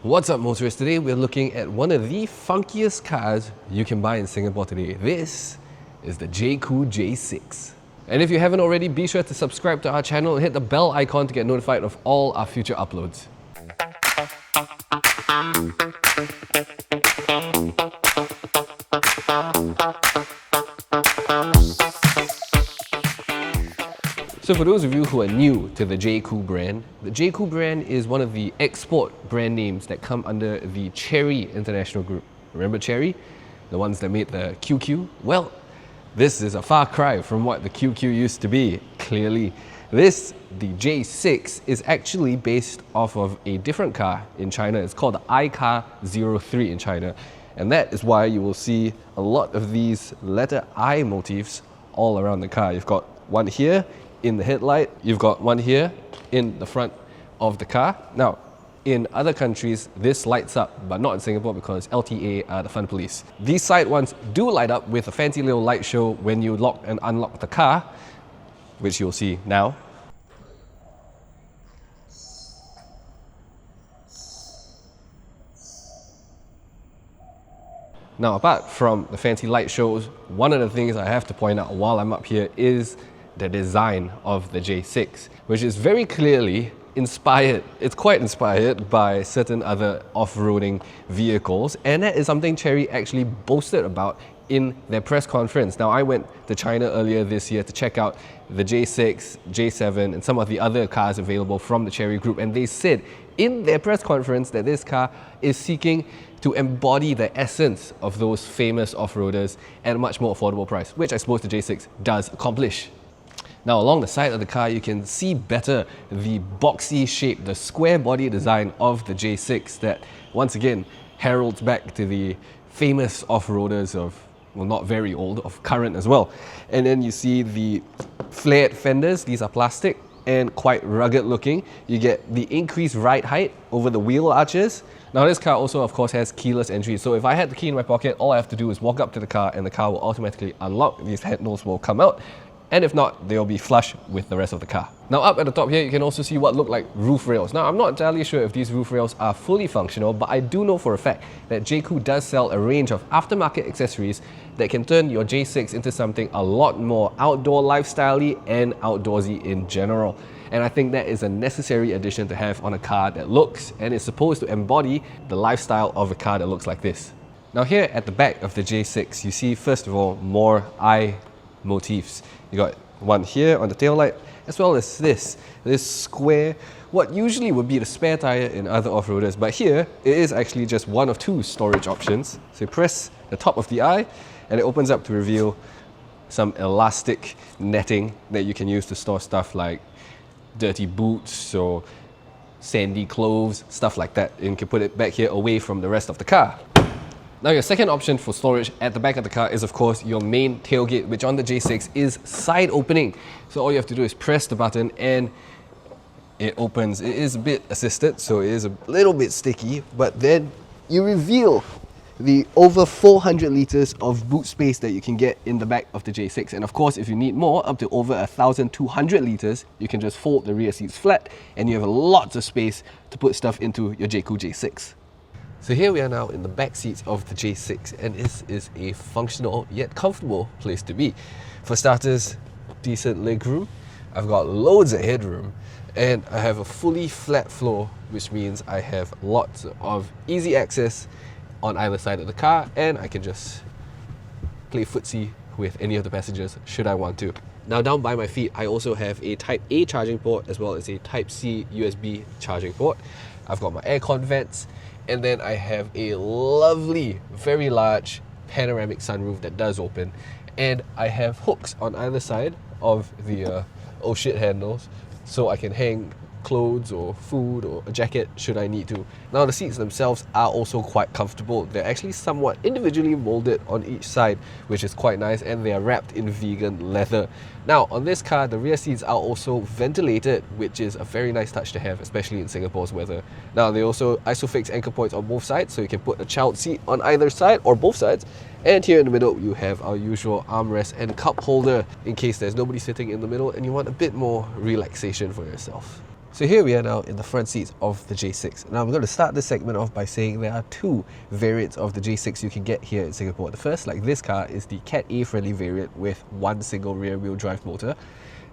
What's up, motorists? Today we're looking at one of the funkiest cars you can buy in Singapore today. This is the Jaecoo J6. And if you haven't already, be sure to subscribe to our channel and hit the bell icon to get notified of all our future uploads. So for those of you who are new to the Jaecoo brand, the Jaecoo brand is one of the export brand names that come under the Chery International Group. Remember Chery? The ones that made the QQ? Well, this is a far cry from what the QQ used to be, clearly. This, the J6, is actually based off of a different car in China. It's called the iCar 03 in China. And that is why you will see a lot of these letter I motifs all around the car. You've got one here in the headlight, you've got one here in the front of the car. Now, in other countries, this lights up, but not in Singapore because LTA are the fun police. These side ones do light up with a fancy little light show when you lock and unlock the car, which you'll see now. Now, apart from the fancy light shows, one of the things I have to point out while I'm up here is the design of the J6, which is very clearly inspired. It's quite inspired by certain other off-roading vehicles, and that is something Chery actually boasted about in their press conference. Now, I went to China earlier this year to check out the J6, J7, and some of the other cars available from the Chery group, and they said in their press conference that this car is seeking to embody the essence of those famous off-roaders at a much more affordable price, which I suppose the J6 does accomplish. Now, along the side of the car, you can see better the boxy shape, the square body design of the J6 that, once again, heralds back to the famous off-roaders of, well, not very old, of current as well. And then you see the flared fenders. These are plastic and quite rugged looking. You get the increased ride height over the wheel arches. Now, this car also, of course, has keyless entry. So if I had the key in my pocket, all I have to do is walk up to the car and the car will automatically unlock. These handles will come out. And if not, they'll be flush with the rest of the car. Now, up at the top here, you can also see what look like roof rails. Now, I'm not entirely sure if these roof rails are fully functional, but I do know for a fact that Jaecoo does sell a range of aftermarket accessories that can turn your J6 into something a lot more outdoor lifestyle-y and outdoorsy in general. And I think that is a necessary addition to have on a car that looks and is supposed to embody the lifestyle of a car that looks like this. Now, here at the back of the J6, you see, first of all, more eye motifs. You got one here on the taillight, as well as this square, what usually would be the spare tire in other off-roaders, but here it is actually just one of two storage options. So you press the top of the eye and it opens up to reveal some elastic netting that you can use to store stuff like dirty boots or sandy clothes, stuff like that, and you can put it back here away from the rest of the car. Now, your second option for storage at the back of the car is, of course, your main tailgate, which on the J6 is side opening. So all you have to do is press the button and it opens. It is a bit assisted, so it is a little bit sticky, but then you reveal the over 400 liters of boot space that you can get in the back of the J6. And of course, if you need more, up to over 1,200 liters, you can just fold the rear seats flat and you have lots of space to put stuff into your Jaecoo J6. So here we are now in the back seats of the J6, and this is a functional yet comfortable place to be. For starters, decent legroom. I've got loads of headroom, and I have a fully flat floor, which means I have lots of easy access on either side of the car, and I can just play footsie with any of the passengers should I want to. Now, down by my feet, I also have a Type A charging port as well as a Type C USB charging port. I've got my aircon vents, and then I have a lovely, very large panoramic sunroof that does open, and I have hooks on either side of the oh shit handles, so I can hang clothes or food or a jacket should I need to. Now, the seats themselves are also quite comfortable. They're actually somewhat individually molded on each side, which is quite nice, and they are wrapped in vegan leather. Now, on this car, the rear seats are also ventilated, which is a very nice touch to have, especially in Singapore's weather. Now, they also isofix anchor points on both sides, so you can put a child seat on either side or both sides. And here in the middle, you have our usual armrest and cup holder in case there's nobody sitting in the middle and you want a bit more relaxation for yourself. So here we are now in the front seats of the J6. Now I'm going to start this segment off by saying there are two variants of the J6 you can get here in Singapore. The first, like this car, is the Cat A friendly variant with one single rear wheel drive motor.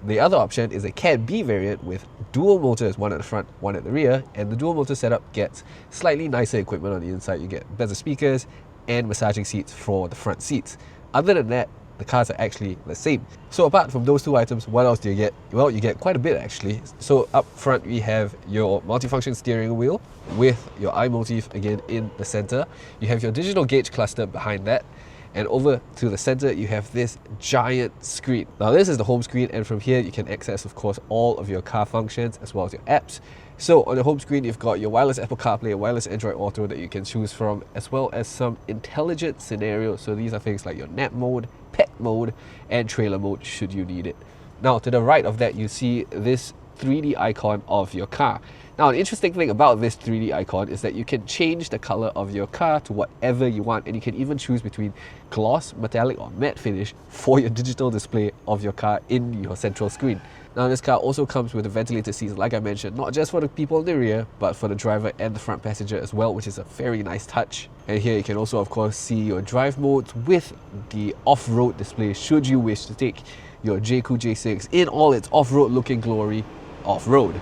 The other option is a Cat B variant with dual motors, one at the front, one at the rear, and the dual motor setup gets slightly nicer equipment on the inside. You get better speakers and massaging seats for the front seats. Other than that, the cars are actually the same. So apart from those two items, what else do you get? Well, you get quite a bit actually. So up front we have your multifunction steering wheel with your eye motif again in the center. You have your digital gauge cluster behind that. And over to the center, you have this giant screen. Now this is the home screen, and from here you can access, of course, all of your car functions as well as your apps. So on the home screen, you've got your wireless Apple CarPlay, wireless Android Auto that you can choose from, as well as some intelligent scenarios. So these are things like your nap mode, pet mode, and trailer mode should you need it. Now to the right of that, you see this 3D icon of your car. Now, an interesting thing about this 3D icon is that you can change the color of your car to whatever you want, and you can even choose between gloss, metallic, or matte finish for your digital display of your car in your central screen. Now, this car also comes with a ventilated seats, like I mentioned, not just for the people in the rear, but for the driver and the front passenger as well, which is a very nice touch. And here you can also, of course, see your drive modes with the off-road display should you wish to take your Jaecoo J6 in all its off-road looking glory off-road.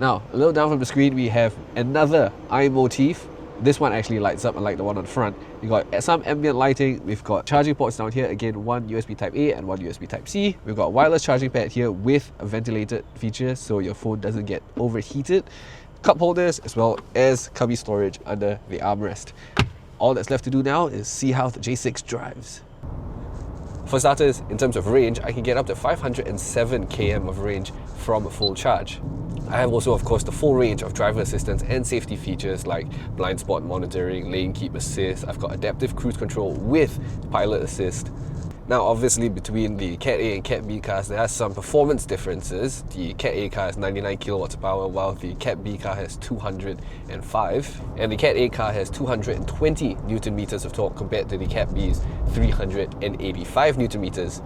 Now, a little down from the screen, we have another eye motif. This one actually lights up unlike the one on the front. We got some ambient lighting. We've got charging ports down here. Again, one USB Type A and one USB Type C. We've got wireless charging pad here with a ventilated feature so your phone doesn't get overheated. Cup holders as well as cubby storage under the armrest. All that's left to do now is see how the J6 drives. For starters, in terms of range, I can get up to 507 km of range from a full charge. I have also, of course, the full range of driver assistance and safety features like blind spot monitoring, lane keep assist. I've got adaptive cruise control with pilot assist. Now, obviously, between the Cat A and Cat B cars, there are some performance differences. The Cat A car has 99 kilowatts of power, while the Cat B car has 205. And the Cat A car has 220 Newton meters of torque compared to the Cat B's 385 Newton meters.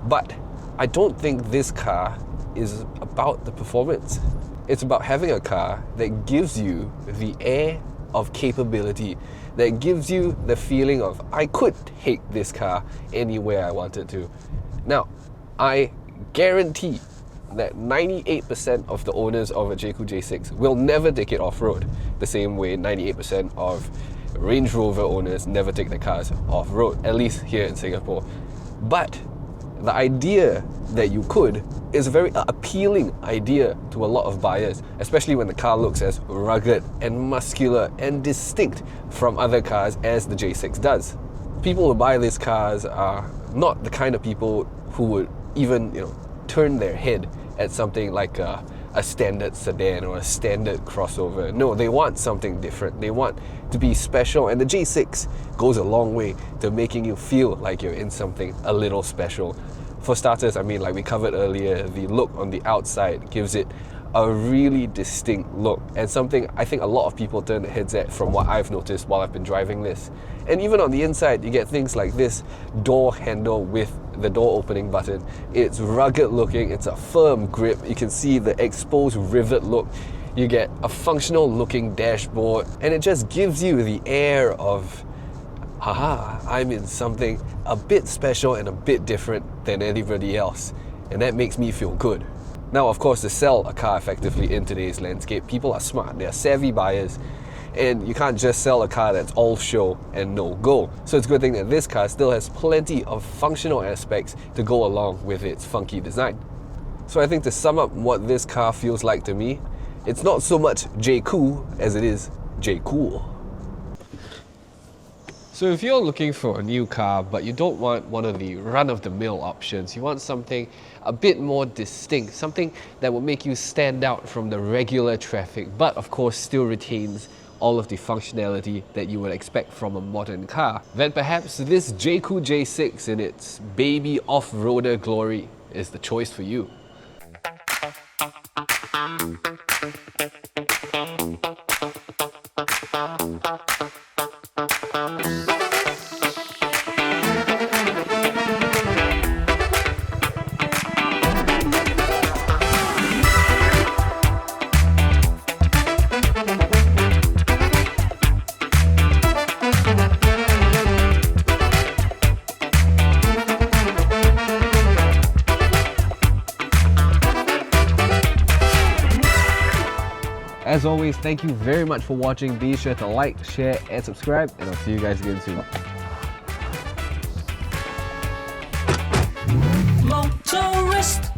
But I don't think this car is about the performance. It's about having a car that gives you the air of capability, that gives you the feeling of, I could take this car anywhere I wanted to. Now, I guarantee that 98% of the owners of a Jaecoo J6 will never take it off-road, the same way 98% of Range Rover owners never take their cars off-road, at least here in Singapore. But the idea that you could is a very appealing idea to a lot of buyers, especially when the car looks as rugged and muscular and distinct from other cars as the J6 does. People who buy these cars are not the kind of people who would even, turn their head at something like a standard sedan or a standard crossover. No, they want something different. They want to be special, and the J6 goes a long way to making you feel like you're in something a little special. For starters, like we covered earlier, the look on the outside gives it a really distinct look, and something I think a lot of people turn their heads at from what I've noticed while I've been driving this. And even on the inside, you get things like this door handle with the door opening button. It's rugged looking, it's a firm grip, you can see the exposed rivet look. You get a functional looking dashboard, and it just gives you the air of, haha, I'm in something a bit special and a bit different than anybody else, and that makes me feel good. Now, of course, to sell a car effectively in today's landscape, people are smart, they're savvy buyers, and you can't just sell a car that's all show and no go. So it's a good thing that this car still has plenty of functional aspects to go along with its funky design. So I think to sum up what this car feels like to me, it's not so much Jaecoo as it is Jaecoo. So if you're looking for a new car, but you don't want one of the run-of-the-mill options, you want something a bit more distinct, something that will make you stand out from the regular traffic, but of course still retains all of the functionality that you would expect from a modern car, then perhaps this Jaecoo J6 in its baby off-roader glory is the choice for you. As always, thank you very much for watching. Be sure to like, share, and subscribe, and I'll see you guys again soon. Motorist